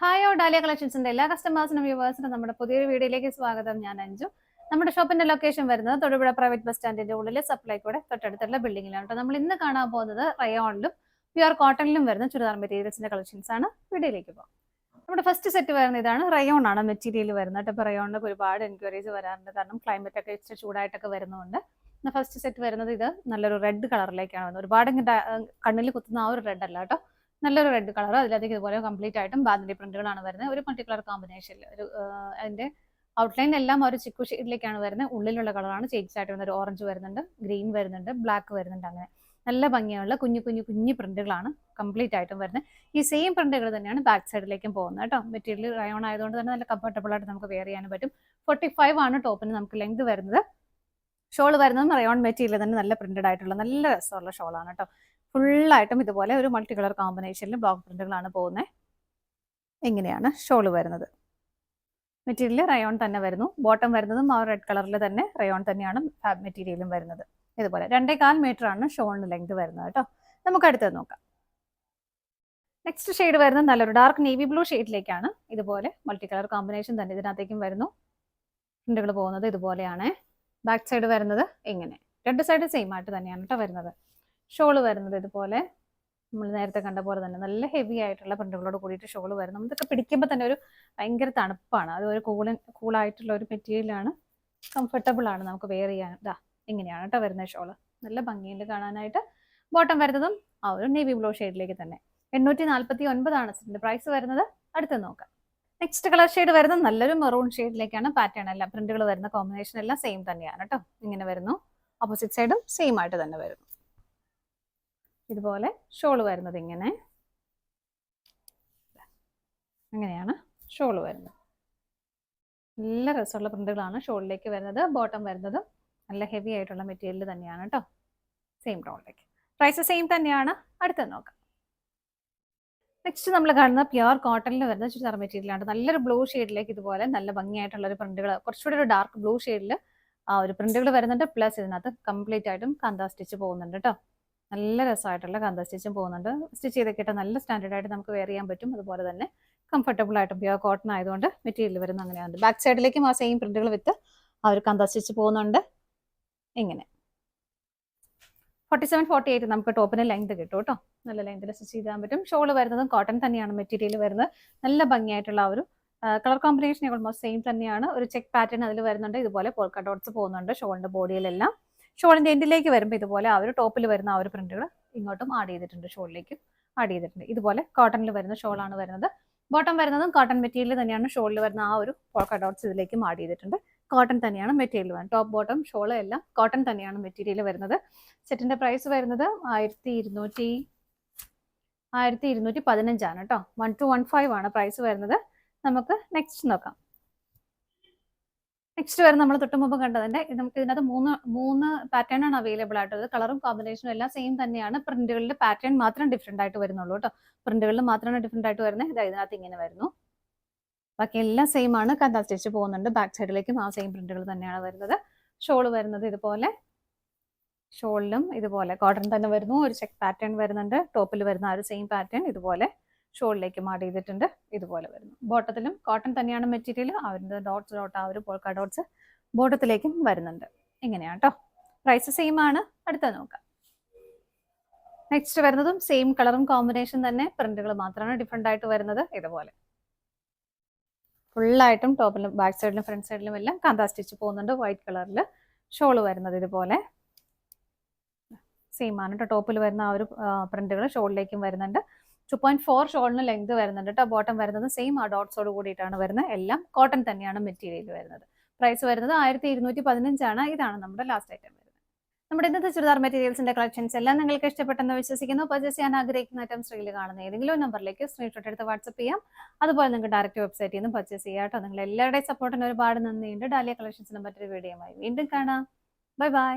Hi dahlia കളക്ഷൻസിന്റെ എല്ലാ കസ്റ്റമേഴ്സിനും വ്യൂവേഴ്സിനും നമ്മുടെ പുതിയൊരു വീഡിയോയിലേക്ക് സ്വാഗതം. ഞാൻ അഞ്ജു. നമ്മുടെ ഷോപ്പിന്റെ ലൊക്കേഷൻ വരുന്നത് തൊടുപുഴ പ്രൈവറ്റ് ബസ് സ്റ്റാൻഡിന്റെ ഉള്ളിൽ സപ്ലൈക്കോടെ തൊട്ടടുത്തുള്ള ബിൽഡിംഗിലാണ് കേട്ടോ. നമ്മൾ ഇന്ന് കാണാൻ പോകുന്നത് റയോണിലും പ്യുർ കോട്ടണിലും വരുന്ന ചുരിദാർ മെറ്റീരിയൽസിന്റെ കളക്ഷൻസ് ആണ്. വീഡിയോയിലേക്ക് പോകാം. നമ്മുടെ ഫസ്റ്റ് സെറ്റ് വരുന്ന ഇതാണ്. റയോൺ ആണ് മെറ്റീരിയൽ വരുന്നത്. ഇപ്പോൾ റയോണിന് ഒരുപാട് എൻക്വയറീസ് വരാറുണ്ട്, കാരണം ക്ലൈമറ്റ് ഒക്കെ ഇച്ചിരി ചൂടായിട്ടൊക്കെ വരുന്നതുകൊണ്ട്. ഫസ്റ്റ് സെറ്റ് വരുന്നത് ഇത് നല്ലൊരു റെഡ് കളറിലേക്കാണ് വരുന്നത്. ഒരുപാട് കണ്ണിൽ കുത്തുന്ന ആ ഒരു റെഡ് അല്ല കേട്ടോ, നല്ലൊരു റെഡ് കളർ. അതിലധികം ഇതുപോലെ കംപ്ലീറ്റ് ആയിട്ടും ബാന്തിനി പ്രിന്റുകളാണ് വരുന്നത്. ഒരു മൾട്ടി കളർ കോമ്പിനേഷനിൽ ഒരു അതിന്റെ ഔട്ട്ലൈൻ എല്ലാം ഒരു ചിക്കു ഷെയ്ഡിലേക്കാണ് വരുന്നത്. ഉള്ളിലുള്ള കളറാണ് ചേഞ്ച് ആയിട്ട് വരുന്നത്. ഒരു ഓറഞ്ച് വരുന്നുണ്ട്, ഗ്രീൻ വരുന്നുണ്ട്, ബ്ലാക്ക് വരുന്നുണ്ട്. അങ്ങനെ നല്ല ഭംഗിയുള്ള കുഞ്ഞു കുഞ്ഞു കുഞ്ഞു പ്രിന്റുകളാണ് കംപ്ലീറ്റ് ആയിട്ടും വരുന്നത്. ഈ സെയിം പ്രിന്റുകൾ തന്നെയാണ് ബാക്ക് സൈഡിലേക്കും പോകുന്നത് കേട്ടോ. മെറ്റീരിയൽ റയോൺ ആയതുകൊണ്ട് തന്നെ നല്ല കംഫർട്ടബിൾ ആയിട്ട് നമുക്ക് വെയർ ചെയ്യാനും പറ്റും. 45 ആണ് ടോപ്പിന് നമുക്ക് ലെങ്ത് വരുന്നത്. ഷോൾ വരുന്നതും റയോൺ മെറ്റീരിയൽ തന്നെ നല്ല പ്രിന്റഡ് ആയിട്ടുള്ള നല്ല രസമുള്ള ഷോളാണ് കേട്ടോ. ഫുള്ളായിട്ടും ഇതുപോലെ ഒരു മൾട്ടി കളർ കോമ്പിനേഷനിൽ ബ്ലോക്ക് പ്രിന്റുകളാണ് പോകുന്നത്. ഇങ്ങനെയാണ് ഷോൾ വരുന്നത്. മെറ്റീരിയൽ റയോൺ തന്നെ വരുന്നു. ബോട്ടം വരുന്നതും ആ റെഡ് കളറിൽ തന്നെ റയോൺ തന്നെയാണ് മെറ്റീരിയലും വരുന്നത്. ഇതുപോലെ 2.25 മീറ്റർ ആണ് ഷോളിന് ലെങ്ത് വരുന്നത് കേട്ടോ. നമുക്ക് അടുത്തത് നോക്കാം. നെക്സ്റ്റ് ഷെയ്ഡ് വരുന്നത് നല്ലൊരു ഡാർക്ക് നേവി ബ്ലൂ ഷെയ്ഡിലേക്കാണ്. ഇതുപോലെ മൾട്ടി കളർ കോമ്പിനേഷൻ തന്നെ ഇതിനകത്തേക്കും വരുന്നു. പ്രിന്റുകൾ പോകുന്നത് ഇതുപോലെയാണ്. ബാക്ക് സൈഡ് വരുന്നത് ഇങ്ങനെ, രണ്ട് സൈഡ് സെയിം ആയിട്ട് തന്നെയാണ് കേട്ടോ വരുന്നത്. ഷോള് വരുന്നത് ഇതുപോലെ നമ്മൾ നേരത്തെ കണ്ട പോലെ തന്നെ നല്ല ഹെവി ആയിട്ടുള്ള പ്രിന്റുകളോട് കൂടിയിട്ട് ഷോള് വരുന്നു. ഇതൊക്കെ പിടിക്കുമ്പോൾ തന്നെ ഒരു ഭയങ്കര തണുപ്പാണ്. അത് ഒരു കൂളായിട്ടുള്ള ഒരു മെറ്റീരിയലാണ്. കംഫർട്ടബിൾ ആണ് നമുക്ക് വെയർ ചെയ്യാൻ. ഇതാ ഇങ്ങനെയാണ് കേട്ടോ വരുന്നത് ഷോള്. നല്ല ഭംഗിയുണ്ട് കാണാനായിട്ട്. ബോട്ടം വരുന്നതും ആ ഒരു നേവി ബ്ലൂ ഷെയ്ഡിലേക്ക് തന്നെ. 849 ആണ് ഇതിന്റെ പ്രൈസ് വരുന്നത്. അടുത്ത് നോക്കാം. നെക്സ്റ്റ് കളർ ഷെയ്ഡ് വരുന്നത് നല്ലൊരു മെറൂൺ ഷെയ്ഡിലേക്കാണ്. പാറ്റേൺ എല്ലാം പ്രിന്റുകൾ വരുന്ന കോമ്പിനേഷൻ എല്ലാം സെയിം തന്നെയാണ് കേട്ടോ. ഇങ്ങനെ വരുന്നു. ഓപ്പോസിറ്റ് സൈഡും സെയിം ആയിട്ട് തന്നെ വരുന്നു. ഇതുപോലെ ഷോള് വരുന്നത് ഇങ്ങനെ, അങ്ങനെയാണ് ഷോള് വരുന്നത്. നല്ല രസമുള്ള പ്രിന്റുകളാണ് ഷോളിലേക്ക് വരുന്നത്. ബോട്ടം വരുന്നത് നല്ല ഹെവി ആയിട്ടുള്ള മെറ്റീരിയൽ തന്നെയാണ് കേട്ടോ. സെയിം ടോണിലേക്ക്. പ്രൈസ് സെയിം തന്നെയാണ്. അടുത്ത് നോക്കാം. നെക്സ്റ്റ് നമ്മൾ കാണുന്ന പ്യുർ കോട്ടണിൽ വരുന്ന ചുരിദാർ മെറ്റീരിയലാണ്. നല്ലൊരു ബ്ലൂ ഷെയ്ഡിലേക്ക് ഇതുപോലെ നല്ല ഭംഗിയായിട്ടുള്ള ഒരു പ്രിന്റുകൾ, കുറച്ചുകൂടി ഒരു ഡാർക്ക് ബ്ലൂ ഷെയ്ഡിൽ ആ ഒരു പ്രിന്റുകൾ വരുന്നുണ്ട്. പ്ലസ് ഇതിനകത്ത് കംപ്ലീറ്റ് ആയിട്ടും കാന്ത സ്റ്റിച്ച് പോകുന്നുണ്ട് കേട്ടോ. നല്ല രസമായിട്ടുള്ള കാന്ത സ്റ്റിച്ചും പോകുന്നുണ്ട്. സ്റ്റിച്ച് ചെയ്തൊക്കെ നല്ല സ്റ്റാൻഡേർഡ് ആയിട്ട് നമുക്ക് വെയർ ചെയ്യാൻ പറ്റും. അതുപോലെ തന്നെ കംഫർട്ടബിൾ ആയിട്ടും പ്യുർ കോട്ടൺ ആയതുകൊണ്ട് മെറ്റീരിയൽ വരുന്ന അങ്ങനെയാണ്. ബാക്ക് സൈഡിലേക്കും ആ സെയിം പ്രിന്റുകൾ വിത്ത് ആ ഒരു കാന്ത സ്റ്റിച്ച് പോകുന്നുണ്ട്. ഇങ്ങനെ 47-48 നമുക്ക് ടോപ്പിന് ലെങ്ത് കിട്ടും കേട്ടോ. നല്ല ലെങ്തിൽ സ്റ്റിച്ച് ചെയ്യാൻ പറ്റും. ഷോള് വരുന്നതും കോട്ടൺ തന്നെയാണ് മെറ്റീരിയൽ വരുന്നത്. നല്ല ഭംഗിയായിട്ടുള്ള ആ ഒരു കളർ കോമ്പിനേഷൻ ഓൾമോസ്റ്റ് സെയിം തന്നെയാണ്. ഒരു ചെക്ക് പാറ്റേൺ അതിൽ വരുന്നുണ്ട്. ഇതുപോലെ പോൾക്ക ഡോട്ട്സ് പോകുന്നുണ്ട് ഷോളിന്റെ ബോഡിയിലെല്ലാം. ഷോളിന്റെ എൻഡിലേക്ക് വരുമ്പോൾ ഇതുപോലെ ആ ഒരു ടോപ്പിൽ വരുന്ന ആ ഒരു പ്രിന്റുകൾ ഇങ്ങോട്ടും ആഡ് ചെയ്തിട്ടുണ്ട്, ഷോളിലേക്കും ആഡ് ചെയ്തിട്ടുണ്ട്. ഇതുപോലെ കോട്ടണിൽ വരുന്ന ഷോളാണ് വരുന്നത്. ബോട്ടം വരുന്നതും കോട്ടൺ മെറ്റീരിയൽ തന്നെയാണ്. ഷോളിൽ വരുന്ന ആ ഒരു പോൾക്ക ഡോട്ട്സ് ഇതിലേക്കും ആഡ് ചെയ്തിട്ടുണ്ട്. കോട്ടൺ തന്നെയാണ് മെറ്റീരിയൽ വരുന്നത്. ടോപ്പ് ബോട്ടം ഷോള് എല്ലാം കോട്ടൺ തന്നെയാണ് മെറ്റീരിയൽ വരുന്നത്. സെറ്റിന്റെ പ്രൈസ് വരുന്നത് 1215 ആണ് കേട്ടോ. 1215 ആണ് പ്രൈസ് വരുന്നത്. നമുക്ക് നെക്സ്റ്റ് നോക്കാം. നെക്സ്റ്റ് വരുന്നത് നമ്മൾ തൊട്ട് മുമ്പ് കണ്ടതിന്റെ നമുക്ക് ഇതിനകത്ത് മൂന്ന് പാറ്റേൺ ആണ് അവൈലബിൾ ആയിട്ടുള്ളത്. കളറും കോമ്പിനേഷനും എല്ലാം സെയിം തന്നെയാണ്. പ്രിന്റുകളുടെ പാറ്റേൺ മാത്രം ഡിഫറെന്റ് ആയിട്ട് വരുന്നുള്ളൂ കേട്ടോ. പ്രിന്റുകളിൽ മാത്രമാണ് ഡിഫറെന്റ് ആയിട്ട് വരുന്നത്. ഇതിനകത്ത് ഇങ്ങനെ വരുന്നു. ബാക്കി എല്ലാം സെയിം ആണ്. കാന്ത സ്റ്റിച്ച് പോകുന്നുണ്ട്. ബാക്ക് സൈഡിലേക്കും ആ സെയിം പ്രിന്റുകൾ തന്നെയാണ് വരുന്നത്. ഷോള് വരുന്നത് ഇതുപോലെ, ഷോളിലും ഇതുപോലെ കോട്ടൺ തന്നെ വരുന്നു. ഒരു ചെക്ക് പാറ്റേൺ വരുന്നുണ്ട്. ടോപ്പിൽ വരുന്ന ആ ഒരു സെയിം പാറ്റേൺ ഇതുപോലെ ഷോളിലേക്ക് ആഡ് ചെയ്തിട്ടുണ്ട്. ഇതുപോലെ വരുന്നു. ബോട്ടത്തിലും കോട്ടൺ തന്നെയാണ് മെറ്റീരിയൽ. അവരുടെ ഡോട്ട്സ് ആ ഒരു പോൾക്ക ഡോട്ട്സ് ബോട്ടത്തിലേക്കും വരുന്നുണ്ട്. ഇങ്ങനെയാണ് കേട്ടോ. പ്രൈസ് സെയിം ആണ്. അടുത്ത നോക്കാം. നെക്സ്റ്റ് വരുന്നതും സെയിം കളറും കോമ്പിനേഷൻ തന്നെ, പ്രിന്റുകൾ മാത്രമാണ് ഡിഫറെന്റ് ആയിട്ട് വരുന്നത്. ഇതുപോലെ ഫുള്ളായിട്ടും ടോപ്പിലും ബാക്ക് സൈഡിലും ഫ്രണ്ട് സൈഡിലും എല്ലാം കാന്ത സ്റ്റിച്ച് പോകുന്നുണ്ട്. വൈറ്റ് കളറിൽ ഷോള് വരുന്നത് ഇതുപോലെ സെയിം ആണ് കേട്ടോ. ടോപ്പിൽ വരുന്ന ആ ഒരു പ്രിന്റുകൾ ഷോളിലേക്കും വരുന്നുണ്ട്. 2.4 ഷോളിന് ലെങ്ത് വരുന്നുണ്ട് കേട്ടോ. ബോട്ടം വരുന്നത് സെയിം ആ ഡോട്ട്സോട് കൂടിയിട്ടാണ് വരുന്നത്. എല്ലാം കോട്ടൺ തന്നെയാണ് മെറ്റീരിയൽ വരുന്നത്. പ്രൈസ് വരുന്നത് 1215 ആണ്. ഇതാണ് നമ്മുടെ ലാസ്റ്റ് ഐറ്റം വരുന്നത്. നമ്മുടെ ഇന്നത്തെ ചുരിദാർ മെറ്റീരിയൽസിന്റെ കളക്ഷൻസ് എല്ലാം നിങ്ങൾക്ക് ഇഷ്ടപ്പെട്ടെന്ന് വിശ്വസിക്കുന്നു. പർച്ചേസ് ചെയ്യാൻ ആഗ്രഹിക്കുന്ന ഐറ്റം സ്ക്രീനിൽ കാണുന്ന ഏതെങ്കിലും നമ്പറിലേക്ക് സ്ക്രീൻഷോട്ട് എടുത്ത് വാട്സ്ആപ്പ് ചെയ്യാം. അതുപോലെ നിങ്ങൾക്ക് ഡയറക്റ്റ് വെബ്സൈറ്റിൽ നിന്ന് പർച്ചേസ് ചെയ്യാം കേട്ടോ. നിങ്ങൾ എല്ലാവരുടെയും സപ്പോർട്ടിന് ഒരുപാട് നന്ദിയുണ്ട്. ഡാലിയ കളക്ഷൻസിന് മറ്റൊരു വീഡിയോയുമായി വീണ്ടും കാണാം. Bye bye.